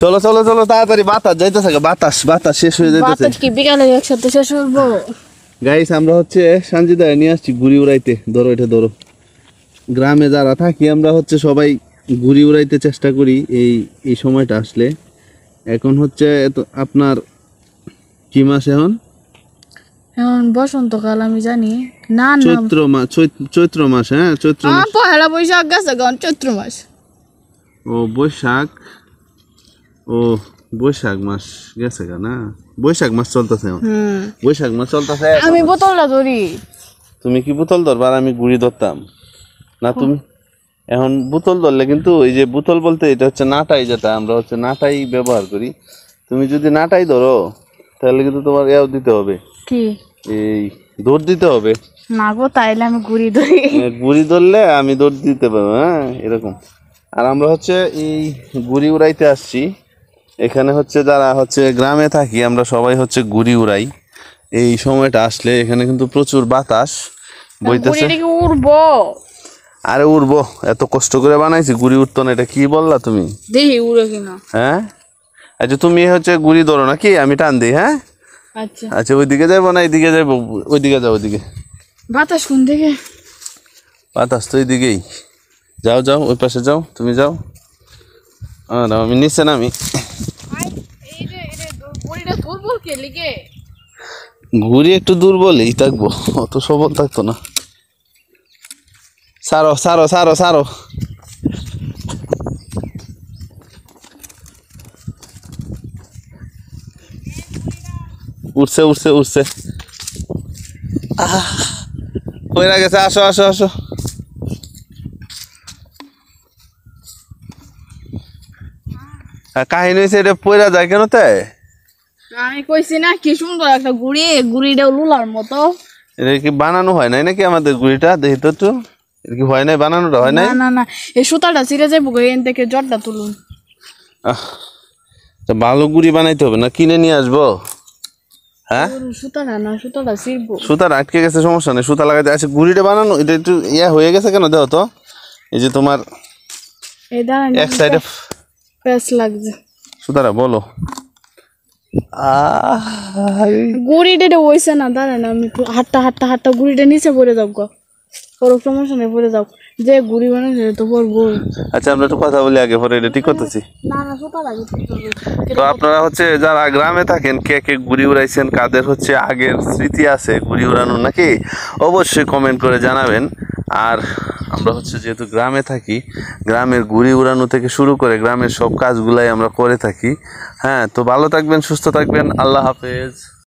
চলো চলো চলো তাড়াতাড়ি, বাতাস যাইতেছে, বাতাস বাতাস শেষ হয়ে যাইতেছে। বাতাস কি বিকালে একসাথে শেষ করবো? গাইস আমরা হচ্ছে সানজিদা নিয়ে আসছি ঘুড়ি উড়াইতে। ধরো এটা ধরো। গ্রামে যারা থাকি আমরা হচ্ছে সবাই ঘুড়ি উড়াইতে চেষ্টা করি এই এই সময়টা আসলে। এখন হচ্ছে আপনার কি মাস এখন? এখন বসন্তকাল আমি জানি না না চৈত্র মাস, চৈত্র মাস। হ্যাঁ চৈত্র মাস। পহেলা বৈশাখ গেছে গন চৈত্র মাস। ও বৈশাখ, ও বৈশাখ মাস গেছে গা না, বৈশাখ মাস চলতেছে এখন। বৈশাখ মাস চলতেছে। আমি বোতলটা ধরি। তুমি কি বোতল ধরবা আর আমি ঘুড়ি ধরতাম না? তুমি এখন বোতল ধরলে কিন্তু এই যে বোতল বলতে এটা হচ্ছে নাটাই, যেটা আমরা হচ্ছে নাটাই ব্যবহার করি। তুমি যদি নাটাই ধরো তাহলে কিন্তু তোমার এও দিতে হবে, কি এই দৌড় দিতে হবে। না গো, তাইলে আমি ঘুরি ধরি। ঘুড়ি ধরলে আমি দৌড় দিতে পারবো। হ্যাঁ এরকম। আর আমরা হচ্ছে এই ঘুড়ি উড়াইতে আসছি এখানে। হচ্ছে যারা হচ্ছে গ্রামে থাকি আমরা সবাই হচ্ছে ঘুড়ি উড়াই এই সময়টা আসলে। এখানে কিন্তু প্রচুর বাতাস বইতেছে। ঘুড়িটা কি উড়বো? আরে উড়বো, এত কষ্ট করে বানাইছি, ঘুড়ি উঠতো না, এটা কি বললা তুমি? দেখি উড়ে কিনা। হ্যাঁ আচ্ছা তুমি হচ্ছে ঘুড়ি ধরো নাকি, আমি টান দিই। হ্যাঁ আচ্ছা আচ্ছা, ওইদিকে যাবো না এইদিকে যাবো? ওইদিকে যাও, ওইদিকে। বাতাস কোন দিকে? বাতাস তো এইদিকেই। যাও যাও, ওই পাশে যাও, তুমি যাও। আর আমি নিচে নামি। ঘুড়ি একটু দুর্বলই থাকবো, অত সবল থাকতো না। সারো সারো সারো সারো। উঠছে উঠছে উঠছে। কইরা গেছে, আসো আসো আসো। কাহিনী হয়েছে এটা পয়রা যায় কেন তাই? আমি কইছি না কি সুন্দর একটা ঘুড়ি, ঘুড়িটা লুলার মতো। এটা কি বানানো হয় নাই নাকি আমাদের ঘুড়িটা? দেখি তো একটু, এটা কি হয় নাই, বানানোটা হয় নাই? না না না, এই সুতাটা ছিঁড়ে যাবো, এন থেকে জটটা তুলুন। ভালো ঘুড়ি বানাইতে হবে না, কিনে নিয়ে আসবো? হ্যাঁ সুতাটা না, সুতাটা ছিঁড়বো। সুতার আটকে গেছে, সমস্যা নেই, সুতা লাগাইতে। আচ্ছা ঘুড়িটা বানানো এটা একটু ইয়া হয়ে গেছে কেন দেখো তো। এই যে তোমার এই দাঁড়ান, এক সাইডে প্যাচ লাগছে। সুতারা বলো। ঘুড়িটা হইছে না, দাঁড়ান আমি একটু হাঁটটা হাঁটটা হাঁটটা ঘুড়িটা নিচে পড়ে যাও গো। কোনো সমস্যা নেই, পড়ে যাও। যে ঘুড়ি বানাইছে তো পড়বো। আচ্ছা আমরা একটু কথা বলি আগে, পরে এটা ঠিক করতেছি। না না, সুতা লাগে। তো আপনারা হচ্ছে যারা গ্রামে থাকেন কে কে ঘুড়ি উড়াইছেন, কাদের হচ্ছে আগের স্মৃতি আছে ঘুড়ি উড়ানোর নাকি, অবশ্যই কমেন্ট করে জানাবেন। আর আমরা হচ্ছে যেহেতু গ্রামে থাকি, গ্রামের ঘুড়ি উড়ানো থেকে শুরু করে গ্রামের সব কাজগুলাই আমরা করে থাকি। হ্যাঁ তো ভালো থাকবেন, সুস্থ থাকবেন, আল্লাহ হাফেজ।